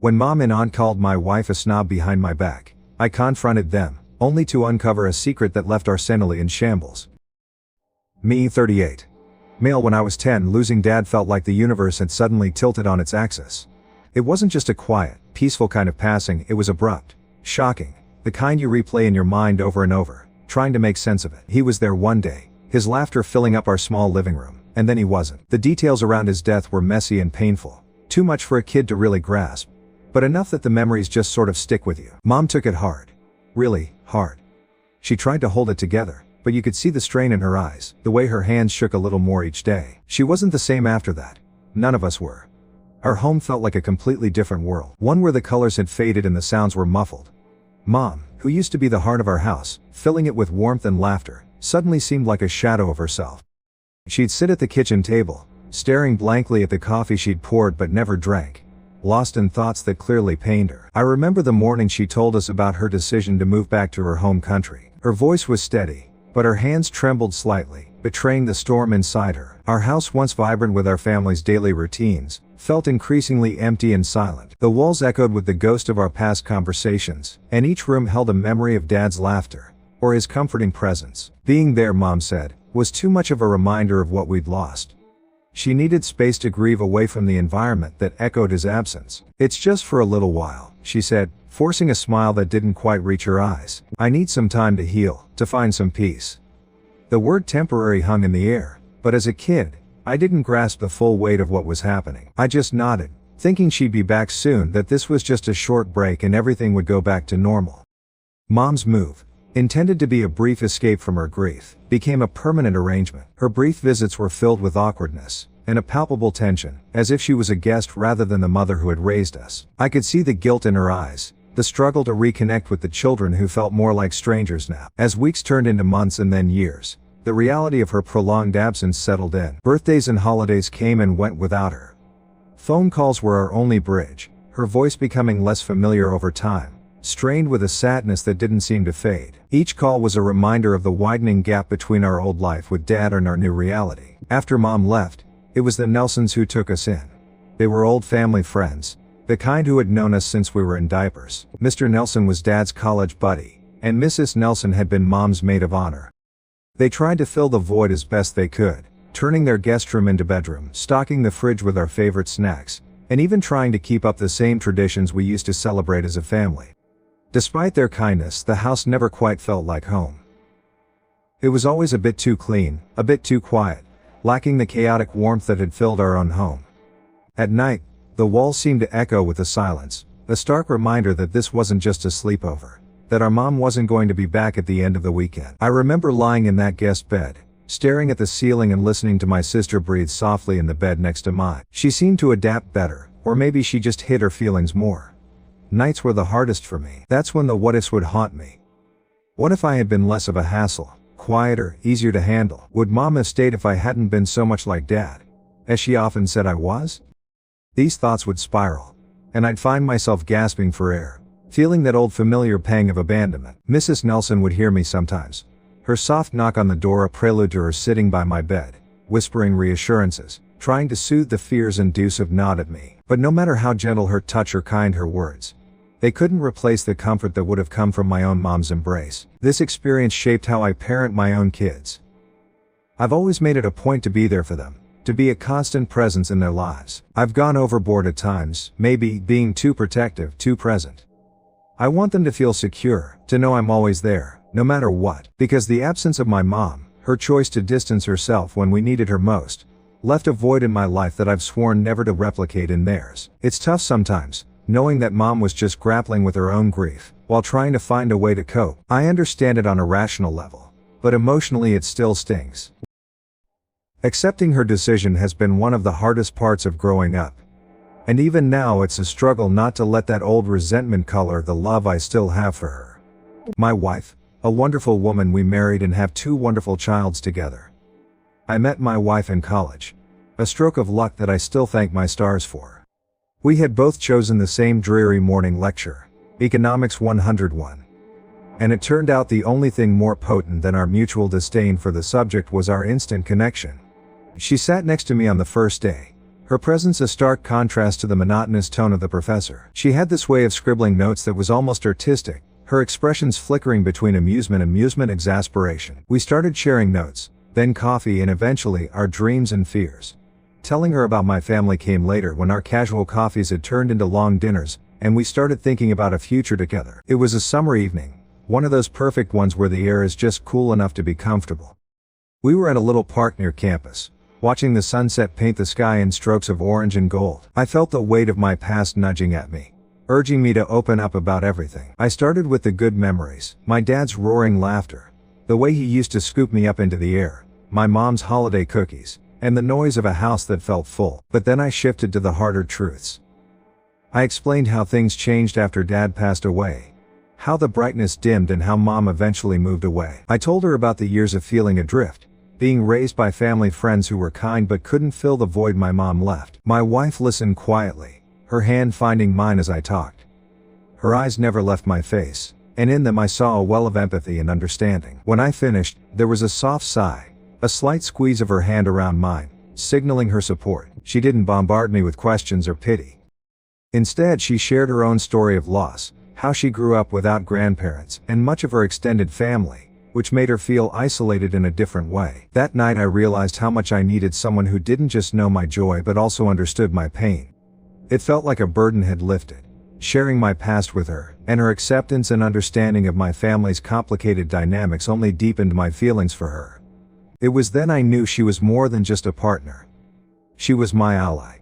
When mom and aunt called my wife a snob behind my back, I confronted them, only to uncover a secret that left our family in shambles. Me, 38. Male. When I was 10, losing dad felt like the universe had suddenly tilted on its axis. It wasn't just a quiet, peaceful kind of passing, it was abrupt, shocking, the kind you replay in your mind over and over, trying to make sense of it. He was there one day, his laughter filling up our small living room, and then he wasn't. The details around his death were messy and painful, too much for a kid to really grasp, but enough that the memories just sort of stick with you. Mom took it hard. Really, hard. She tried to hold it together, but you could see the strain in her eyes, the way her hands shook a little more each day. She wasn't the same after that. None of us were. Our home felt like a completely different world, one where the colors had faded and the sounds were muffled. Mom, who used to be the heart of our house, filling it with warmth and laughter, suddenly seemed like a shadow of herself. She'd sit at the kitchen table, staring blankly at the coffee she'd poured but never drank, lost in thoughts that clearly pained her. I remember the morning she told us about her decision to move back to her home country. Her voice was steady, but her hands trembled slightly, betraying the storm inside her. Our house, once vibrant with our family's daily routines, felt increasingly empty and silent. The walls echoed with the ghost of our past conversations, and each room held a memory of Dad's laughter, or his comforting presence. Being there, Mom said, was too much of a reminder of what we'd lost. She needed space to grieve away from the environment that echoed his absence. It's just for a little while, she said, forcing a smile that didn't quite reach her eyes. I need some time to heal, to find some peace. The word temporary hung in the air, but as a kid, I didn't grasp the full weight of what was happening. I just nodded, thinking she'd be back soon, that this was just a short break and everything would go back to normal. Mom's move, intended to be a brief escape from her grief, became a permanent arrangement. Her brief visits were filled with awkwardness and a palpable tension, as if she was a guest rather than the mother who had raised us. I could see the guilt in her eyes, the struggle to reconnect with the children who felt more like strangers now. As weeks turned into months and then years, the reality of her prolonged absence settled in. Birthdays and holidays came and went without her. Phone calls were our only bridge, her voice becoming less familiar over time, strained with a sadness that didn't seem to fade. Each call was a reminder of the widening gap between our old life with Dad and our new reality. After Mom left, it was the Nelsons who took us in. They were old family friends, the kind who had known us since we were in diapers. Mr. Nelson was Dad's college buddy, and Mrs. Nelson had been Mom's maid of honor. They tried to fill the void as best they could, turning their guest room into bedroom, stocking the fridge with our favorite snacks, and even trying to keep up the same traditions we used to celebrate as a family. Despite their kindness, the house never quite felt like home. It was always a bit too clean, a bit too quiet, lacking the chaotic warmth that had filled our own home. At night, the walls seemed to echo with the silence, a stark reminder that this wasn't just a sleepover, that our mom wasn't going to be back at the end of the weekend. I remember lying in that guest bed, staring at the ceiling and listening to my sister breathe softly in the bed next to mine. She seemed to adapt better, or maybe she just hid her feelings more. Nights were the hardest for me. That's when the what-ifs would haunt me. What if I had been less of a hassle, quieter, easier to handle? Would Mom have stayed if I hadn't been so much like Dad, as she often said I was? These thoughts would spiral, and I'd find myself gasping for air, feeling that old familiar pang of abandonment. Mrs. Nelson would hear me sometimes, her soft knock on the door a prelude to her sitting by my bed, whispering reassurances, trying to soothe the fears inducive nod at me. But no matter how gentle her touch or kind her words, they couldn't replace the comfort that would have come from my own mom's embrace. This experience shaped how I parent my own kids. I've always made it a point to be there for them, to be a constant presence in their lives. I've gone overboard at times, maybe being too protective, too present. I want them to feel secure, to know I'm always there, no matter what. Because the absence of my mom, her choice to distance herself when we needed her most, left a void in my life that I've sworn never to replicate in theirs. It's tough sometimes, knowing that Mom was just grappling with her own grief, while trying to find a way to cope. I understand it on a rational level, but emotionally it still stings. Accepting her decision has been one of the hardest parts of growing up. And even now it's a struggle not to let that old resentment color the love I still have for her. My wife, a wonderful woman, we married and have 2 wonderful childs together. I met my wife in college, a stroke of luck that I still thank my stars for. We had both chosen the same dreary morning lecture, Economics 101. And it turned out the only thing more potent than our mutual disdain for the subject was our instant connection. She sat next to me on the first day, her presence a stark contrast to the monotonous tone of the professor. She had this way of scribbling notes that was almost artistic, her expressions flickering between amusement, exasperation. We started sharing notes, then coffee, and eventually our dreams and fears. Telling her about my family came later, when our casual coffees had turned into long dinners, and we started thinking about a future together. It was a summer evening, one of those perfect ones where the air is just cool enough to be comfortable. We were at a little park near campus, watching the sunset paint the sky in strokes of orange and gold. I felt the weight of my past nudging at me, urging me to open up about everything. I started with the good memories, my dad's roaring laughter, the way he used to scoop me up into the air, my mom's holiday cookies, and the noise of a house that felt full. But then I shifted to the harder truths. I explained how things changed after Dad passed away, how the brightness dimmed, and how Mom eventually moved away. I told her about the years of feeling adrift, being raised by family friends who were kind but couldn't fill the void my mom left. My wife listened quietly, her hand finding mine as I talked. Her eyes never left my face, and in them I saw a well of empathy and understanding. When I finished, there was a soft sigh, a slight squeeze of her hand around mine, signaling her support. She didn't bombard me with questions or pity. Instead, she shared her own story of loss, how she grew up without grandparents and much of her extended family, which made her feel isolated in a different way. That night I realized how much I needed someone who didn't just know my joy but also understood my pain. It felt like a burden had lifted. Sharing my past with her, and her acceptance and understanding of my family's complicated dynamics only deepened my feelings for her. It was then I knew she was more than just a partner. She was my ally.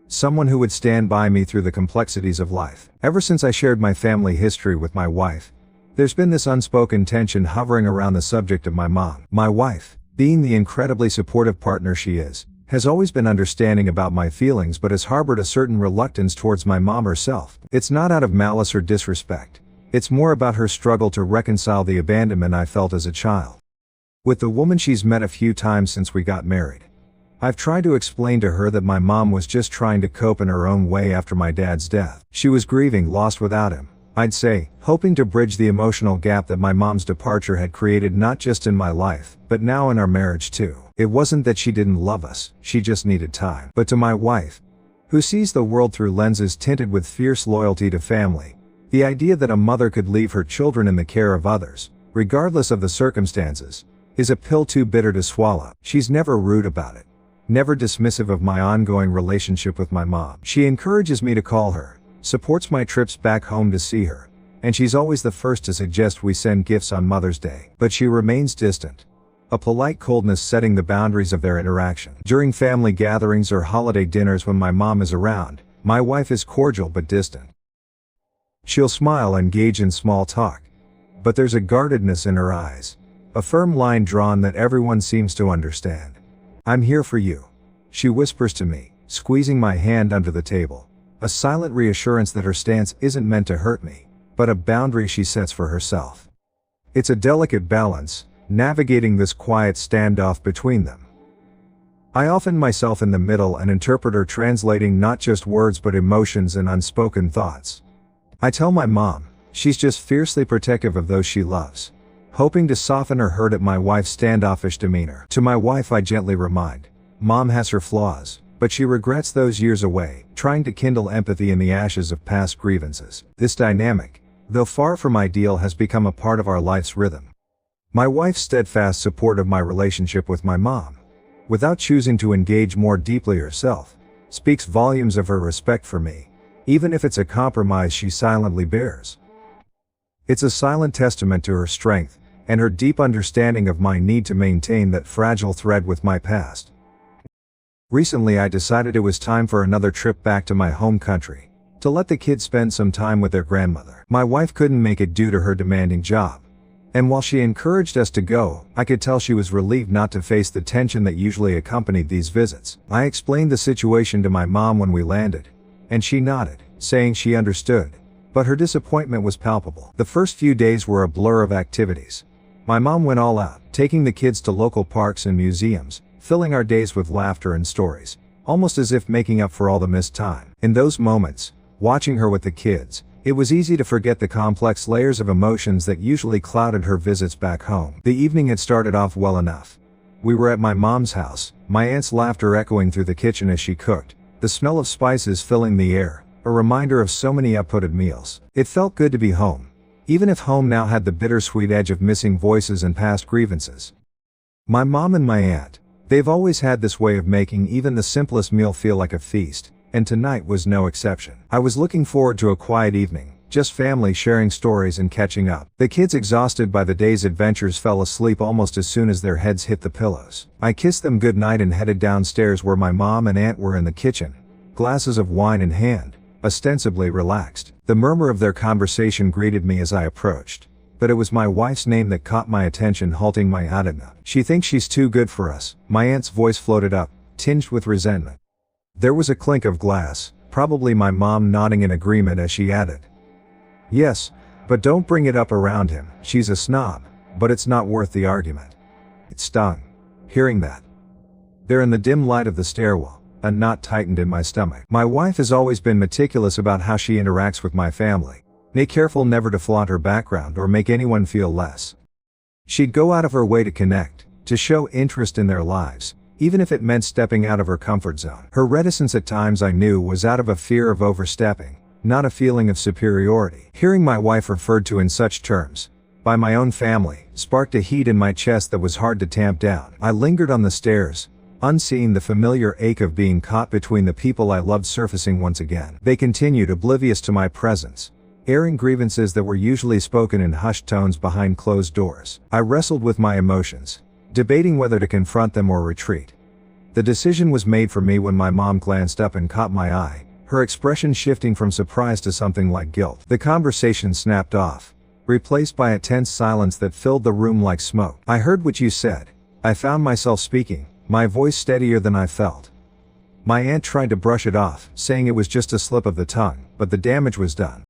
Someone who would stand by me through the complexities of life. Ever since I shared my family history with my wife, there's been this unspoken tension hovering around the subject of my mom. My wife, being the incredibly supportive partner she is, has always been understanding about my feelings but has harbored a certain reluctance towards my mom herself. It's not out of malice or disrespect. It's more about her struggle to reconcile the abandonment I felt as a child. With the woman she's met a few times since we got married, I've tried to explain to her that my mom was just trying to cope in her own way after my dad's death. She was grieving loss without him, I'd say, hoping to bridge the emotional gap that my mom's departure had created, not just in my life, but now in our marriage too. It wasn't that she didn't love us, she just needed time. But to my wife, who sees the world through lenses tinted with fierce loyalty to family, the idea that a mother could leave her children in the care of others, regardless of the circumstances, is a pill too bitter to swallow. She's never rude about it, never dismissive of my ongoing relationship with my mom. She encourages me to call her, supports my trips back home to see her, and she's always the first to suggest we send gifts on Mother's Day. But she remains distant, a polite coldness setting the boundaries of their interaction. During family gatherings or holiday dinners when my mom is around, my wife is cordial but distant. She'll smile and engage in small talk, but there's a guardedness in her eyes, a firm line drawn that everyone seems to understand. "I'm here for you," she whispers to me, squeezing my hand under the table, a silent reassurance that her stance isn't meant to hurt me, but a boundary she sets for herself. It's a delicate balance, navigating this quiet standoff between them. I often myself in the middle, an interpreter translating not just words but emotions and unspoken thoughts. I tell my mom, she's just fiercely protective of those she loves, hoping to soften or hurt at my wife's standoffish demeanor. To my wife I gently remind, Mom has her flaws, but she regrets those years away, trying to kindle empathy in the ashes of past grievances. This dynamic, though far from ideal, has become a part of our life's rhythm. My wife's steadfast support of my relationship with my mom, without choosing to engage more deeply herself, speaks volumes of her respect for me, even if it's a compromise she silently bears. It's a silent testament to her strength, and her deep understanding of my need to maintain that fragile thread with my past. Recently I decided it was time for another trip back to my home country, to let the kids spend some time with their grandmother. My wife couldn't make it due to her demanding job, and while she encouraged us to go, I could tell she was relieved not to face the tension that usually accompanied these visits. I explained the situation to my mom when we landed, and she nodded, saying she understood, but her disappointment was palpable. The first few days were a blur of activities. My mom went all out, taking the kids to local parks and museums, filling our days with laughter and stories, almost as if making up for all the missed time. In those moments, watching her with the kids, it was easy to forget the complex layers of emotions that usually clouded her visits back home. The evening had started off well enough. We were at my mom's house, my aunt's laughter echoing through the kitchen as she cooked, the smell of spices filling the air, a reminder of so many uploaded meals. It felt good to be home, even if home now had the bittersweet edge of missing voices and past grievances. My mom and my aunt, they've always had this way of making even the simplest meal feel like a feast, and tonight was no exception. I was looking forward to a quiet evening, just family sharing stories and catching up. The kids, exhausted by the day's adventures, fell asleep almost as soon as their heads hit the pillows. I kissed them goodnight and headed downstairs where my mom and aunt were in the kitchen, glasses of wine in hand, ostensibly relaxed. The murmur of their conversation greeted me as I approached, but it was my wife's name that caught my attention, halting my adagna. "She thinks she's too good for us," my aunt's voice floated up, tinged with resentment. There was a clink of glass, probably my mom nodding in agreement as she added, "Yes, but don't bring it up around him. She's a snob, but it's not worth the argument." It stung, hearing that. There in the dim light of the stairwell, a knot tightened in my stomach. My wife has always been meticulous about how she interacts with my family, careful never to flaunt her background or make anyone feel less. She'd go out of her way to connect, to show interest in their lives, even if it meant stepping out of her comfort zone. Her reticence at times, I knew, was out of a fear of overstepping, not a feeling of superiority. Hearing my wife referred to in such terms, by my own family, sparked a heat in my chest that was hard to tamp down. I lingered on the stairs, unseeing the familiar ache of being caught between the people I loved surfacing once again. They continued, oblivious to my presence, airing grievances that were usually spoken in hushed tones behind closed doors. I wrestled with my emotions, debating whether to confront them or retreat. The decision was made for me when my mom glanced up and caught my eye, her expression shifting from surprise to something like guilt. The conversation snapped off, replaced by a tense silence that filled the room like smoke. "I heard what you said," I found myself speaking, my voice steadier than I felt. My aunt tried to brush it off, saying it was just a slip of the tongue, but the damage was done.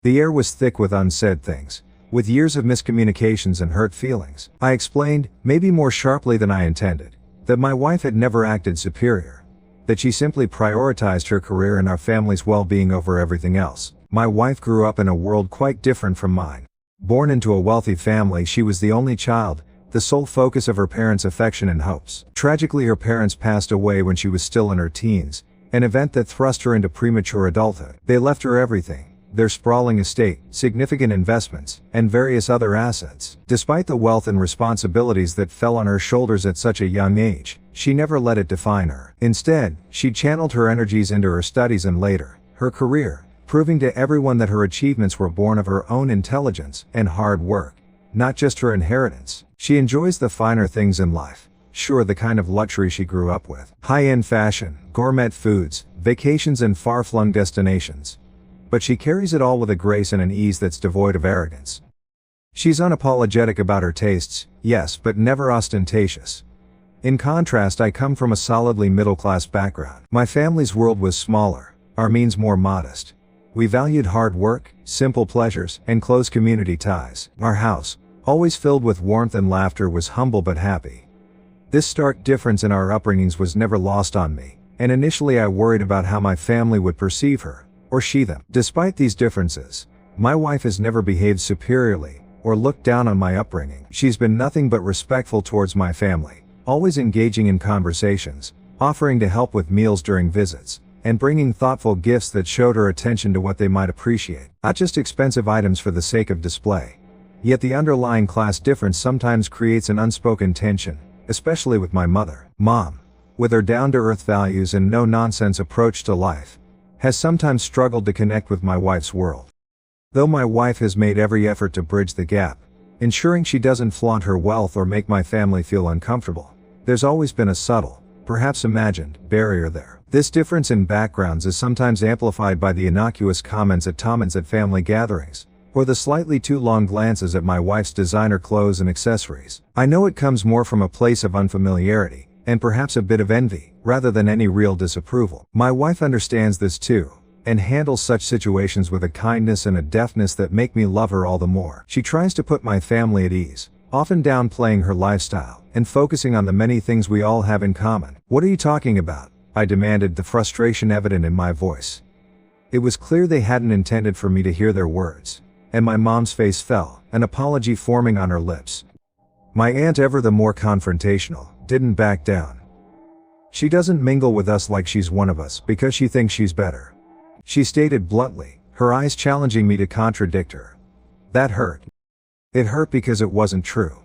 The air was thick with unsaid things, with years of miscommunications and hurt feelings. I explained, maybe more sharply than I intended, that my wife had never acted superior, that she simply prioritized her career and our family's well-being over everything else. My wife grew up in a world quite different from mine. Born into a wealthy family, she was the only child, the sole focus of her parents' affection and hopes. Tragically, her parents passed away when she was still in her teens, an event that thrust her into premature adulthood. They left her everything: their sprawling estate, significant investments, and various other assets. Despite the wealth and responsibilities that fell on her shoulders at such a young age, she never let it define her. Instead, she channeled her energies into her studies and later, her career, proving to everyone that her achievements were born of her own intelligence and hard work, not just her inheritance. She enjoys the finer things in life, sure, the kind of luxury she grew up with. High-end fashion, gourmet foods, vacations and far-flung destinations. But she carries it all with a grace and an ease that's devoid of arrogance. She's unapologetic about her tastes, yes, but never ostentatious. In contrast, I come from a solidly middle-class background. My family's world was smaller, our means more modest. We valued hard work, simple pleasures, and close community ties. Our house, always filled with warmth and laughter, was humble but happy. This stark difference in our upbringings was never lost on me, and initially I worried about how my family would perceive her, or she them. Despite these differences, my wife has never behaved superiorly, or looked down on my upbringing. She's been nothing but respectful towards my family, always engaging in conversations, offering to help with meals during visits, and bringing thoughtful gifts that showed her attention to what they might appreciate, not just expensive items for the sake of display. Yet the underlying class difference sometimes creates an unspoken tension, especially with my mother. Mom, with her down-to-earth values and no-nonsense approach to life, has sometimes struggled to connect with my wife's world. Though my wife has made every effort to bridge the gap, ensuring she doesn't flaunt her wealth or make my family feel uncomfortable, there's always been a subtle, perhaps imagined, barrier there. This difference in backgrounds is sometimes amplified by the innocuous comments at family gatherings, or the slightly too long glances at my wife's designer clothes and accessories. I know it comes more from a place of unfamiliarity, and perhaps a bit of envy, rather than any real disapproval. My wife understands this too, and handles such situations with a kindness and a deftness that make me love her all the more. She tries to put my family at ease, often downplaying her lifestyle, and focusing on the many things we all have in common. "What are you talking about?" I demanded, the frustration evident in my voice. It was clear they hadn't intended for me to hear their words, and my mom's face fell, an apology forming on her lips. My aunt, ever the more confrontational, didn't back down. She doesn't mingle with us like she's one of us because she thinks she's better. She stated bluntly, her eyes challenging me to contradict her. That hurt. It hurt because it wasn't true.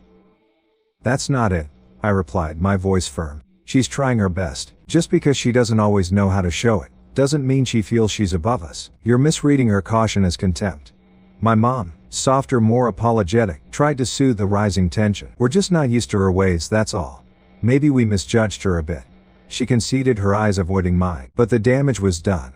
That's not it, I replied, my voice firm. She's trying her best. Just because she doesn't always know how to show it, doesn't mean she feels she's above us. You're misreading her caution as contempt. My mom, softer, more apologetic, tried to soothe the rising tension. We're just not used to her ways, that's all. Maybe we misjudged her a bit. She conceded, her eyes avoiding mine. But the damage was done.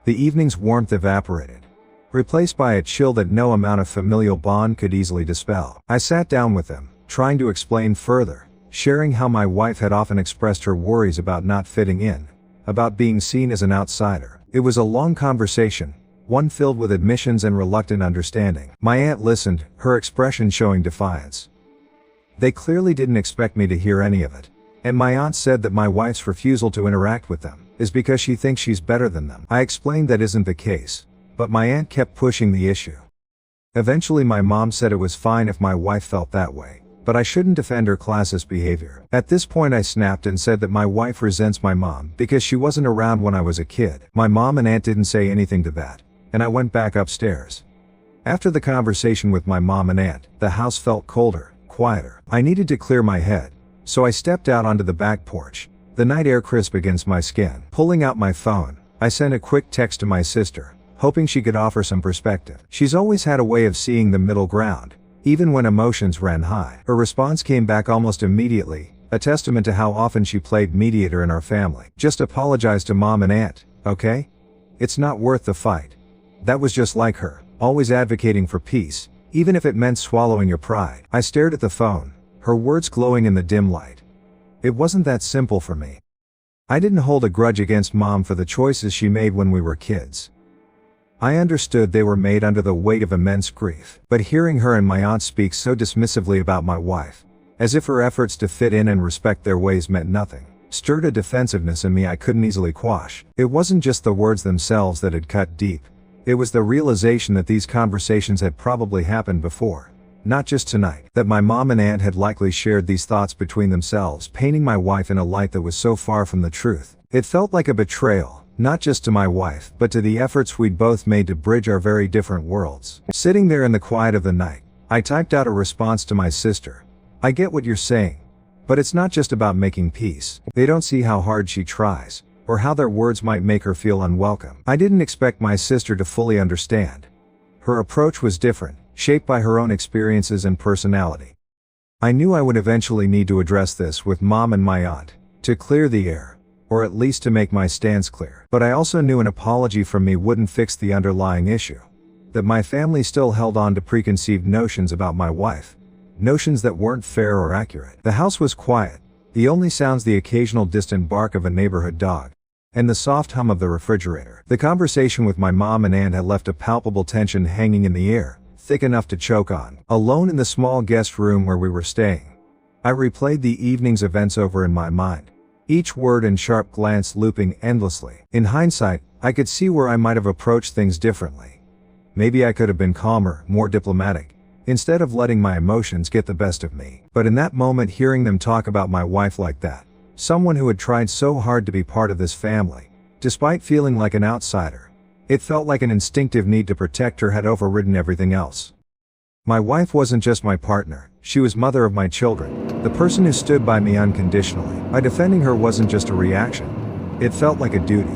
The evening's warmth evaporated, replaced by a chill that no amount of familial bond could easily dispel. I sat down with them, trying to explain further, sharing how my wife had often expressed her worries about not fitting in, about being seen as an outsider. It was a long conversation, one filled with admissions and reluctant understanding. My aunt listened, her expression showing defiance. They clearly didn't expect me to hear any of it. And my aunt said that my wife's refusal to interact with them is because she thinks she's better than them. I explained that isn't the case, but my aunt kept pushing the issue. Eventually my mom said it was fine if my wife felt that way, but I shouldn't defend her classist behavior. At this point I snapped and said that my wife resents my mom because she wasn't around when I was a kid. My mom and aunt didn't say anything to that, and I went back upstairs. After the conversation with my mom and aunt, the house felt colder, quieter. I needed to clear my head, so I stepped out onto the back porch, the night air crisp against my skin. Pulling out my phone, I sent a quick text to my sister, hoping she could offer some perspective. She's always had a way of seeing the middle ground, even when emotions ran high. Her response came back almost immediately, a testament to how often she played mediator in our family. Just apologize to mom and aunt, okay? It's not worth the fight. That was just like her, always advocating for peace, even if it meant swallowing your pride. I stared at the phone, her words glowing in the dim light. It wasn't that simple for me. I didn't hold a grudge against mom for the choices she made when we were kids. I understood they were made under the weight of immense grief. But hearing her and my aunt speak so dismissively about my wife, as if her efforts to fit in and respect their ways meant nothing, stirred a defensiveness in me I couldn't easily quash. It wasn't just the words themselves that had cut deep. It was the realization that these conversations had probably happened before. Not just tonight. That my mom and aunt had likely shared these thoughts between themselves, painting my wife in a light that was so far from the truth. It felt like a betrayal, not just to my wife, but to the efforts we'd both made to bridge our very different worlds. Sitting there in the quiet of the night, I typed out a response to my sister. I get what you're saying, but it's not just about making peace. They don't see how hard she tries, or how their words might make her feel unwelcome. I didn't expect my sister to fully understand. Her approach was different, shaped by her own experiences and personality. I knew I would eventually need to address this with mom and my aunt, to clear the air, or at least to make my stance clear. But I also knew an apology from me wouldn't fix the underlying issue. That my family still held on to preconceived notions about my wife. Notions that weren't fair or accurate. The house was quiet, the only sounds the occasional distant bark of a neighborhood dog, and the soft hum of the refrigerator. The conversation with my mom and aunt had left a palpable tension hanging in the air, thick enough to choke on. Alone in the small guest room where we were staying, I replayed the evening's events over in my mind, each word and sharp glance looping endlessly. In hindsight, I could see where I might have approached things differently. Maybe I could have been calmer, more diplomatic, instead of letting my emotions get the best of me. But in that moment, hearing them talk about my wife like that, someone who had tried so hard to be part of this family, despite feeling like an outsider, it felt like an instinctive need to protect her had overridden everything else. My wife wasn't just my partner, she was mother of my children, the person who stood by me unconditionally. My defending her wasn't just a reaction. It felt like a duty.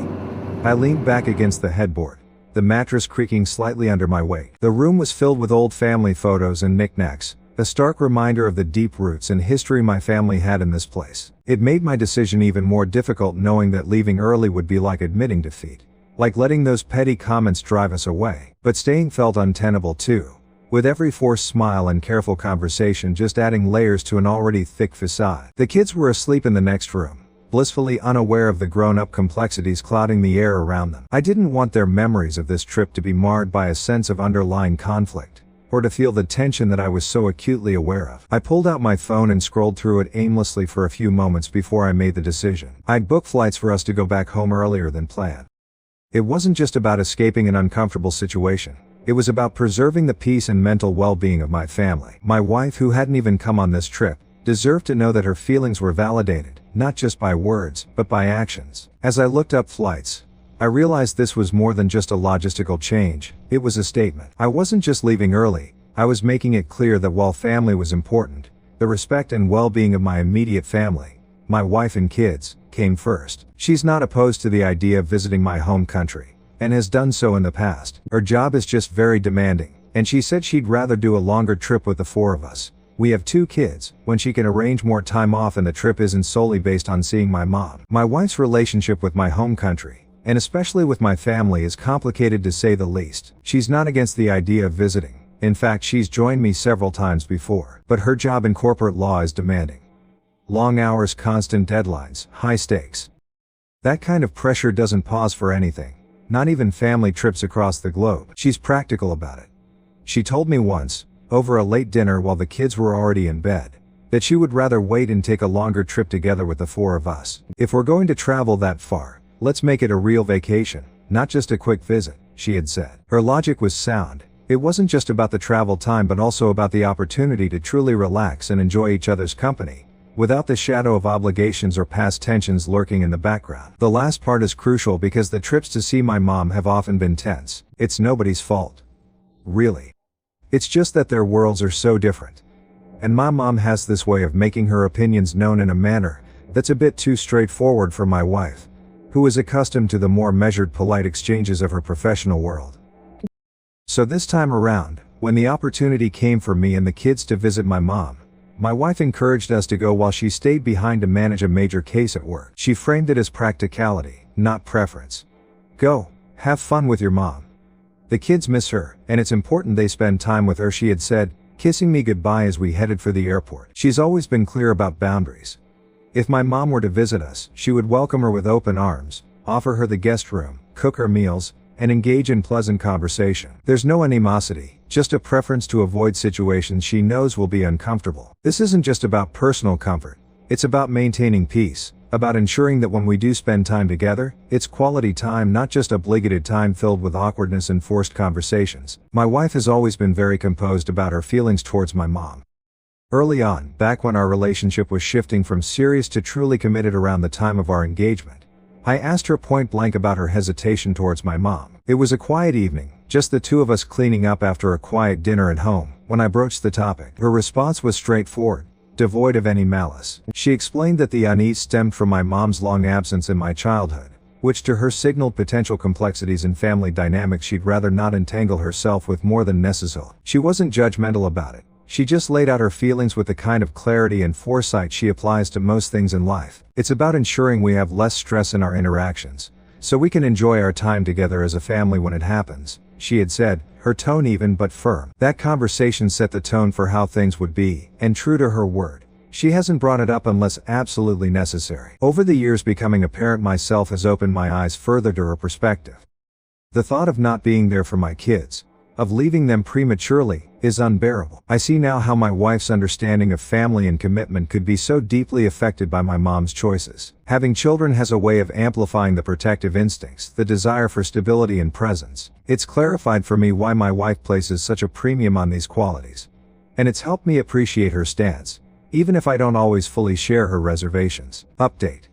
I leaned back against the headboard, the mattress creaking slightly under my weight. The room was filled with old family photos and knickknacks, a stark reminder of the deep roots and history my family had in this place. It made my decision even more difficult knowing that leaving early would be like admitting defeat. Like letting those petty comments drive us away. But staying felt untenable too, with every forced smile and careful conversation just adding layers to an already thick facade. The kids were asleep in the next room, blissfully unaware of the grown-up complexities clouding the air around them. I didn't want their memories of this trip to be marred by a sense of underlying conflict, or to feel the tension that I was so acutely aware of. I pulled out my phone and scrolled through it aimlessly for a few moments before I made the decision. I'd booked flights for us to go back home earlier than planned. It wasn't just about escaping an uncomfortable situation. It was about preserving the peace and mental well-being of my family. My wife, who hadn't even come on this trip, deserved to know that her feelings were validated, not just by words, but by actions. As I looked up flights, I realized this was more than just a logistical change, it was a statement. I wasn't just leaving early, I was making it clear that while family was important, the respect and well-being of my immediate family, my wife and kids, came first. She's not opposed to the idea of visiting my home country, and has done so in the past. Her job is just very demanding, and she said she'd rather do a longer trip with the four of us. We have 2 kids, when she can arrange more time off and the trip isn't solely based on seeing my mom. My wife's relationship with my home country, and especially with my family, is complicated to say the least. She's not against the idea of visiting. In fact, she's joined me several times before, but her job in corporate law is demanding. Long hours, constant deadlines, high stakes. That kind of pressure doesn't pause for anything, not even family trips across the globe. She's practical about it. She told me once, over a late dinner while the kids were already in bed, that she would rather wait and take a longer trip together with the 4 of us. If we're going to travel that far, let's make it a real vacation, not just a quick visit, she had said. Her logic was sound. It wasn't just about the travel time but also about the opportunity to truly relax and enjoy each other's company, without the shadow of obligations or past tensions lurking in the background. The last part is crucial because the trips to see my mom have often been tense. It's nobody's fault. Really. It's just that their worlds are so different. And my mom has this way of making her opinions known in a manner that's a bit too straightforward for my wife, who is accustomed to the more measured, polite exchanges of her professional world. So this time around, when the opportunity came for me and the kids to visit my mom, my wife encouraged us to go while she stayed behind to manage a major case at work. She framed it as practicality, not preference. Go, have fun with your mom. The kids miss her, and it's important they spend time with her, she had said, kissing me goodbye as we headed for the airport. She's always been clear about boundaries. If my mom were to visit us, she would welcome her with open arms, offer her the guest room, cook her meals, and engage in pleasant conversation. There's no animosity, just a preference to avoid situations she knows will be uncomfortable. This isn't just about personal comfort, it's about maintaining peace, about ensuring that when we do spend time together, it's quality time, not just obligated time filled with awkwardness and forced conversations. My wife has always been very composed about her feelings towards my mom. Early on, back when our relationship was shifting from serious to truly committed around the time of our engagement, I asked her point blank about her hesitation towards my mom. It was a quiet evening, just the 2 of us cleaning up after a quiet dinner at home, when I broached the topic. Her response was straightforward, devoid of any malice. She explained that the unease stemmed from my mom's long absence in my childhood, which to her signaled potential complexities in family dynamics she'd rather not entangle herself with more than necessary. She wasn't judgmental about it. She just laid out her feelings with the kind of clarity and foresight she applies to most things in life. It's about ensuring we have less stress in our interactions, so we can enjoy our time together as a family when it happens, she had said, her tone even but firm. That conversation set the tone for how things would be, and true to her word, she hasn't brought it up unless absolutely necessary. Over the years, becoming a parent myself has opened my eyes further to her perspective. The thought of not being there for my kids, of leaving them prematurely, is unbearable. I see now how my wife's understanding of family and commitment could be so deeply affected by my mom's choices. Having children has a way of amplifying the protective instincts, the desire for stability and presence. It's clarified for me why my wife places such a premium on these qualities. And it's helped me appreciate her stance, even if I don't always fully share her reservations. Update.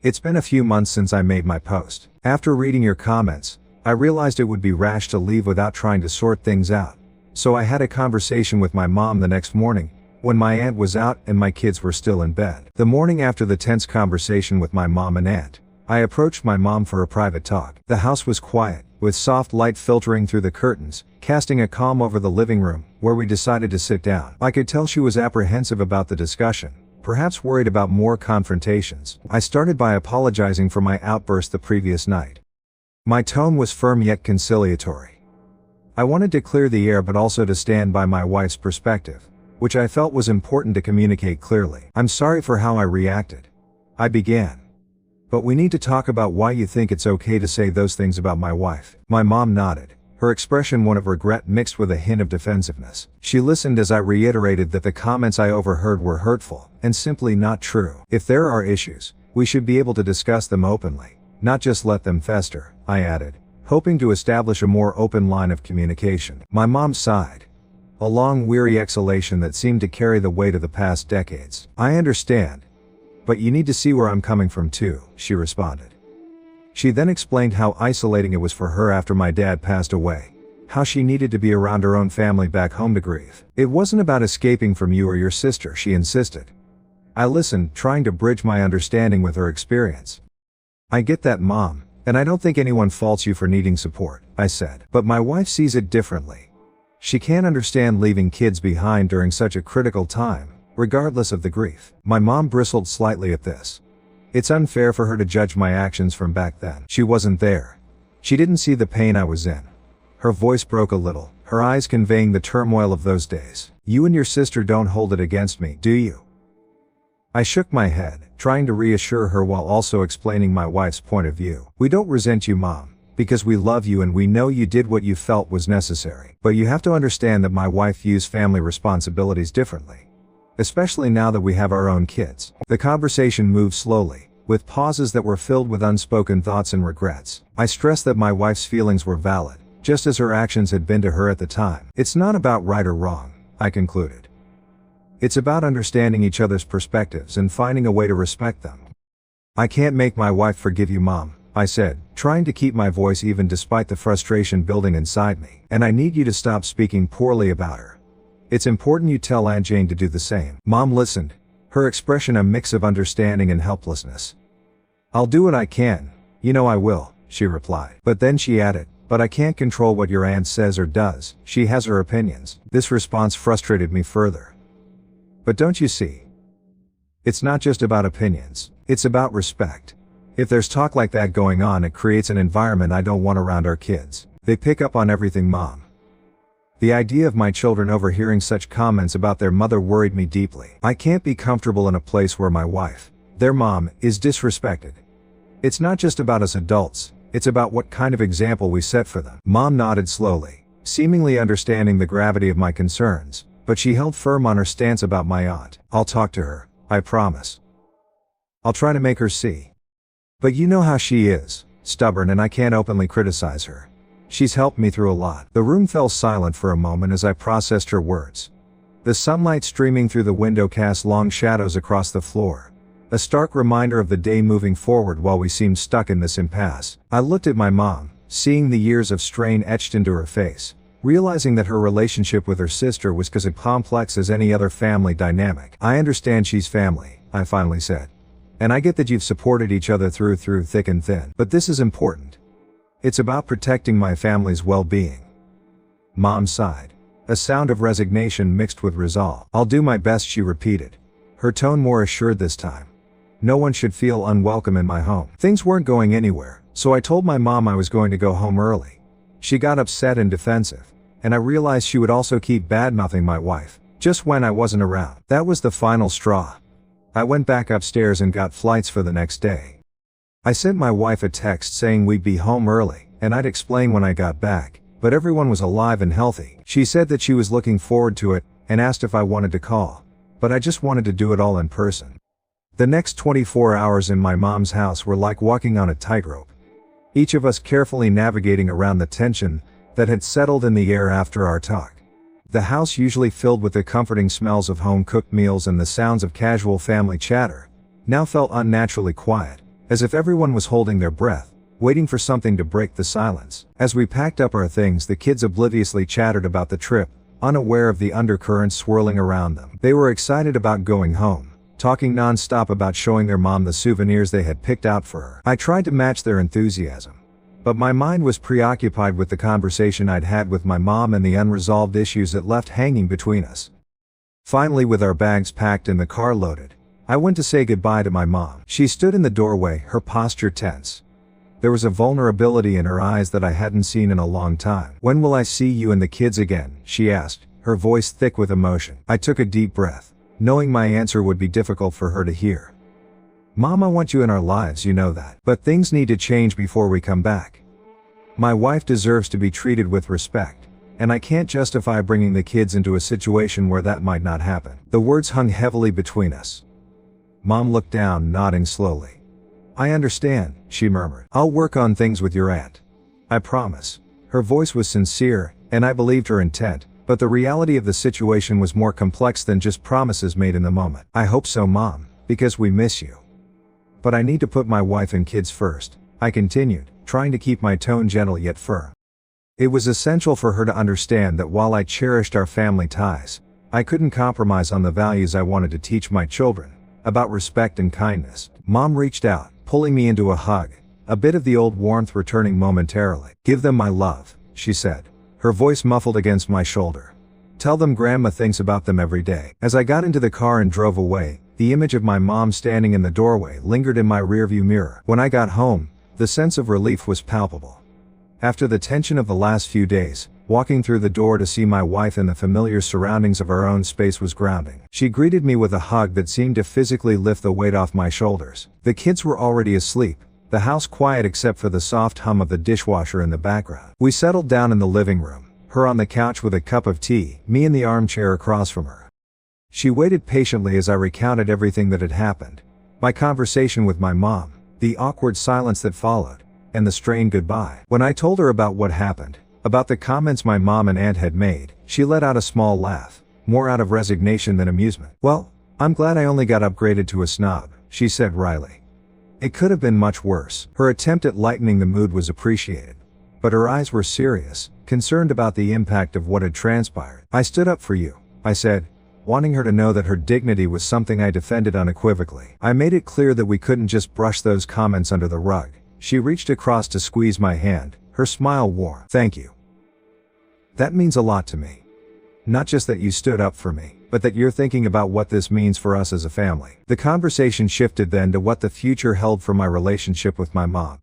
It's been a few months since I made my post. After reading your comments, I realized it would be rash to leave without trying to sort things out. So I had a conversation with my mom the next morning, when my aunt was out and my kids were still in bed. The morning after the tense conversation with my mom and aunt, I approached my mom for a private talk. The house was quiet, with soft light filtering through the curtains, casting a calm over the living room, where we decided to sit down. I could tell she was apprehensive about the discussion, perhaps worried about more confrontations. I started by apologizing for my outburst the previous night. My tone was firm yet conciliatory. I wanted to clear the air but also to stand by my wife's perspective, which I felt was important to communicate clearly. I'm sorry for how I reacted, I began. But we need to talk about why you think it's okay to say those things about my wife. My mom nodded, her expression one of regret mixed with a hint of defensiveness. She listened as I reiterated that the comments I overheard were hurtful, and simply not true. If there are issues, we should be able to discuss them openly, not just let them fester, I added, hoping to establish a more open line of communication. My mom sighed, a long weary exhalation that seemed to carry the weight of the past decades. I understand. But you need to see where I'm coming from too, she responded. She then explained how isolating it was for her after my dad passed away. How she needed to be around her own family back home to grieve. It wasn't about escaping from you or your sister, she insisted. I listened, trying to bridge my understanding with her experience. I get that, Mom, and I don't think anyone faults you for needing support, I said. But my wife sees it differently. She can't understand leaving kids behind during such a critical time, regardless of the grief. My mom bristled slightly at this. It's unfair for her to judge my actions from back then. She wasn't there. She didn't see the pain I was in. Her voice broke a little, her eyes conveying the turmoil of those days. You and your sister don't hold it against me, do you? I shook my head, trying to reassure her while also explaining my wife's point of view. We don't resent you, Mom, because we love you and we know you did what you felt was necessary. But you have to understand that my wife views family responsibilities differently. Especially now that we have our own kids. The conversation moved slowly, with pauses that were filled with unspoken thoughts and regrets. I stressed that my wife's feelings were valid, just as her actions had been to her at the time. It's not about right or wrong, I concluded. It's about understanding each other's perspectives and finding a way to respect them. I can't make my wife forgive you, Mom, I said, trying to keep my voice even despite the frustration building inside me. And I need you to stop speaking poorly about her. It's important you tell Aunt Jane to do the same. Mom listened, her expression a mix of understanding and helplessness. I'll do what I can, you know I will, she replied. But then she added, but I can't control what your aunt says or does, she has her opinions. This response frustrated me further. But don't you see? It's not just about opinions, it's about respect. If there's talk like that going on, it creates an environment I don't want around our kids. They pick up on everything, Mom. The idea of my children overhearing such comments about their mother worried me deeply. I can't be comfortable in a place where my wife, their mom, is disrespected. It's not just about us adults, it's about what kind of example we set for them. Mom nodded slowly, seemingly understanding the gravity of my concerns, but she held firm on her stance about my aunt. I'll talk to her, I promise. I'll try to make her see. But you know how she is, stubborn, and I can't openly criticize her. She's helped me through a lot. The room fell silent for a moment as I processed her words. The sunlight streaming through the window cast long shadows across the floor. A stark reminder of the day moving forward while we seemed stuck in this impasse. I looked at my mom, seeing the years of strain etched into her face, realizing that her relationship with her sister was as complex as any other family dynamic. I understand she's family, I finally said. And I get that you've supported each other through thick and thin. But this is important. It's about protecting my family's well-being. Mom sighed. A sound of resignation mixed with resolve. I'll do my best, she repeated, her tone more assured this time. No one should feel unwelcome in my home. Things weren't going anywhere, so I told my mom I was going to go home early. She got upset and defensive, and I realized she would also keep bad-mouthing my wife, just when I wasn't around. That was the final straw. I went back upstairs and got flights for the next day. I sent my wife a text saying we'd be home early, and I'd explain when I got back, but everyone was alive and healthy. She said that she was looking forward to it, and asked if I wanted to call, but I just wanted to do it all in person. The next 24 hours in my mom's house were like walking on a tightrope. Each of us carefully navigating around the tension that had settled in the air after our talk. The house, usually filled with the comforting smells of home-cooked meals and the sounds of casual family chatter, now felt unnaturally quiet, as if everyone was holding their breath, waiting for something to break the silence. As we packed up our things, the kids obliviously chattered about the trip, unaware of the undercurrents swirling around them. They were excited about going home, talking non-stop about showing their mom the souvenirs they had picked out for her. I tried to match their enthusiasm, but my mind was preoccupied with the conversation I'd had with my mom and the unresolved issues it left hanging between us. Finally, with our bags packed and the car loaded, I went to say goodbye to my mom. She stood in the doorway, her posture tense. There was a vulnerability in her eyes that I hadn't seen in a long time. "When will I see you and the kids again?" she asked, her voice thick with emotion. I took a deep breath, knowing my answer would be difficult for her to hear. "Mom, I want you in our lives, you know that. But things need to change before we come back. My wife deserves to be treated with respect, and I can't justify bringing the kids into a situation where that might not happen." The words hung heavily between us. Mom looked down, nodding slowly. "I understand," she murmured. "I'll work on things with your aunt. I promise." Her voice was sincere, and I believed her intent, but the reality of the situation was more complex than just promises made in the moment. "I hope so, Mom," because we miss you. But I need to put my wife and kids first, I continued, trying to keep my tone gentle yet firm. It was essential for her to understand that while I cherished our family ties, I couldn't compromise on the values I wanted to teach my children, about respect and kindness. Mom reached out, pulling me into a hug, a bit of the old warmth returning momentarily. Give them my love, she said, her voice muffled against my shoulder. Tell them Grandma thinks about them every day. As I got into the car and drove away, the image of my mom standing in the doorway lingered in my rearview mirror. When I got home, the sense of relief was palpable. After the tension of the last few days, walking through the door to see my wife in the familiar surroundings of our own space was grounding. She greeted me with a hug that seemed to physically lift the weight off my shoulders. The kids were already asleep, the house quiet except for the soft hum of the dishwasher in the background. We settled down in the living room, her on the couch with a cup of tea, me in the armchair across from her. She waited patiently as I recounted everything that had happened. My conversation with my mom, the awkward silence that followed, and the strained goodbye. When I told her about what happened, about the comments my mom and aunt had made, she let out a small laugh, more out of resignation than amusement. Well, I'm glad I only got upgraded to a snob, she said wryly. It could have been much worse. Her attempt at lightening the mood was appreciated, but her eyes were serious, concerned about the impact of what had transpired. I stood up for you, I said, wanting her to know that her dignity was something I defended unequivocally. I made it clear that we couldn't just brush those comments under the rug. She reached across to squeeze my hand, her smile warm. Thank you. That means a lot to me. Not just that you stood up for me, but that you're thinking about what this means for us as a family. The conversation shifted then to what the future held for my relationship with my mom.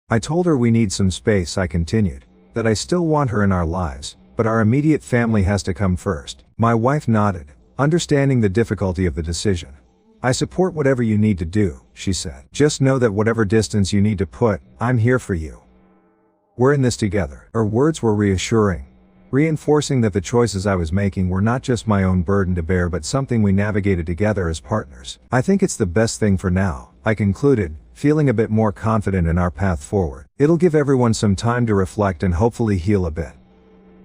I told her we need some space, I continued, that I still want her in our lives, but our immediate family has to come first. My wife nodded, understanding the difficulty of the decision. I support whatever you need to do, she said. Just know that whatever distance you need to put, I'm here for you. We're in this together. Her words were reassuring, reinforcing that the choices I was making were not just my own burden to bear but something we navigated together as partners. I think it's the best thing for now, I concluded, feeling a bit more confident in our path forward. It'll give everyone some time to reflect and hopefully heal a bit.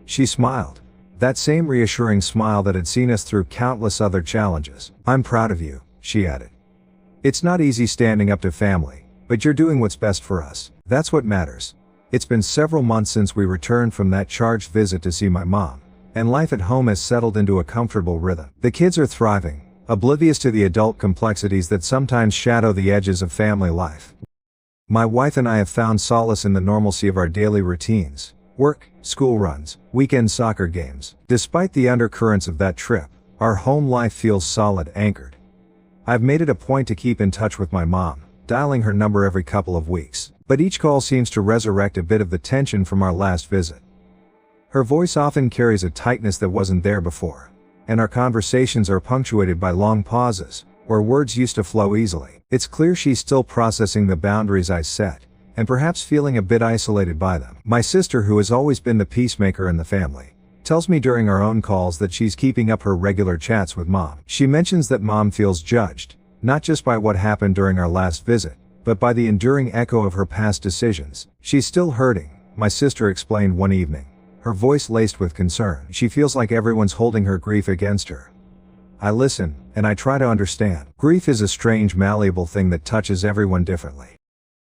She smiled. That same reassuring smile that had seen us through countless other challenges. I'm proud of you, she added. It's not easy standing up to family, but you're doing what's best for us. That's what matters. It's been several months since we returned from that charged visit to see my mom, and life at home has settled into a comfortable rhythm. The kids are thriving, oblivious to the adult complexities that sometimes shadow the edges of family life. My wife and I have found solace in the normalcy of our daily routines. Work, school runs, weekend soccer games. Despite the undercurrents of that trip, our home life feels solid, anchored. I've made it a point to keep in touch with my mom, dialing her number every couple of weeks. But each call seems to resurrect a bit of the tension from our last visit. Her voice often carries a tightness that wasn't there before, and our conversations are punctuated by long pauses, where words used to flow easily. It's clear she's still processing the boundaries I set, and perhaps feeling a bit isolated by them. My sister, who has always been the peacemaker in the family, tells me during our own calls that she's keeping up her regular chats with Mom. She mentions that Mom feels judged, not just by what happened during our last visit, but by the enduring echo of her past decisions. She's still hurting, my sister explained one evening, her voice laced with concern. She feels like everyone's holding her grief against her. I listen, and I try to understand. Grief is a strange, malleable thing that touches everyone differently.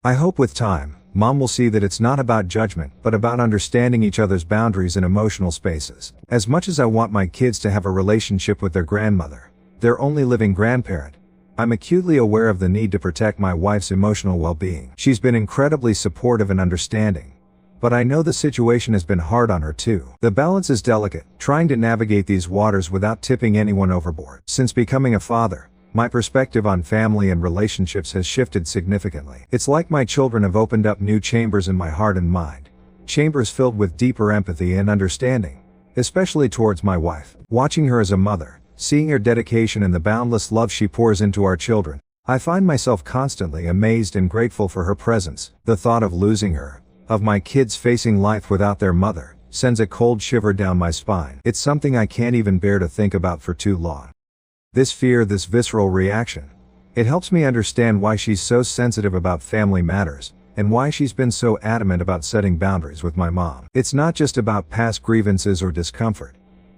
I hope with time, Mom will see that it's not about judgment, but about understanding each other's boundaries and emotional spaces. As much as I want my kids to have a relationship with their grandmother, their only living grandparent, I'm acutely aware of the need to protect my wife's emotional well-being. She's been incredibly supportive and understanding, but I know the situation has been hard on her too. The balance is delicate, trying to navigate these waters without tipping anyone overboard. Since becoming a father, my perspective on family and relationships has shifted significantly. It's like my children have opened up new chambers in my heart and mind, chambers filled with deeper empathy and understanding, especially towards my wife. Watching her as a mother, seeing her dedication and the boundless love she pours into our children, I find myself constantly amazed and grateful for her presence. The thought of losing her, of my kids facing life without their mother, sends a cold shiver down my spine. It's something I can't even bear to think about for too long. This fear, this visceral reaction, it helps me understand why she's so sensitive about family matters, and why she's been so adamant about setting boundaries with my mom. It's not just about past grievances or discomfort.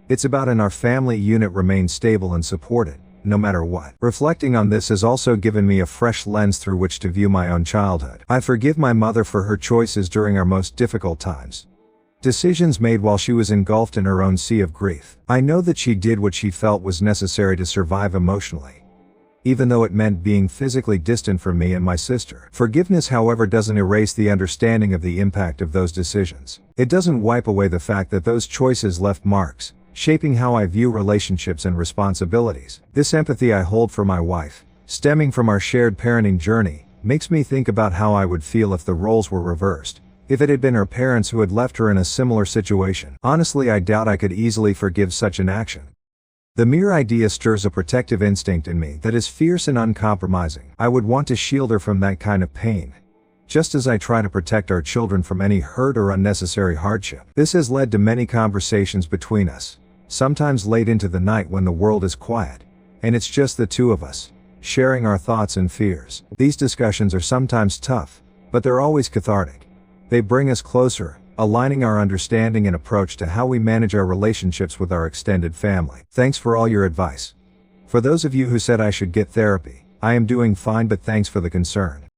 It's about our family unit remains stable and supported, no matter what. Reflecting on this has also given me a fresh lens through which to view my own childhood. I forgive my mother for her choices during our most difficult times. Decisions made while she was engulfed in her own sea of grief. I know that she did what she felt was necessary to survive emotionally, even though it meant being physically distant from me and my sister. Forgiveness, however, doesn't erase the understanding of the impact of those decisions. It doesn't wipe away the fact that those choices left marks, shaping how I view relationships and responsibilities. This empathy I hold for my wife, stemming from our shared parenting journey, makes me think about how I would feel if the roles were reversed, if it had been her parents who had left her in a similar situation. Honestly, I doubt I could easily forgive such an action. The mere idea stirs a protective instinct in me that is fierce and uncompromising. I would want to shield her from that kind of pain, just as I try to protect our children from any hurt or unnecessary hardship. This has led to many conversations between us, sometimes late into the night when the world is quiet, and it's just the two of us, sharing our thoughts and fears. These discussions are sometimes tough, but they're always cathartic. They bring us closer, aligning our understanding and approach to how we manage our relationships with our extended family. Thanks for all your advice. For those of you who said I should get therapy, I am doing fine, but thanks for the concern.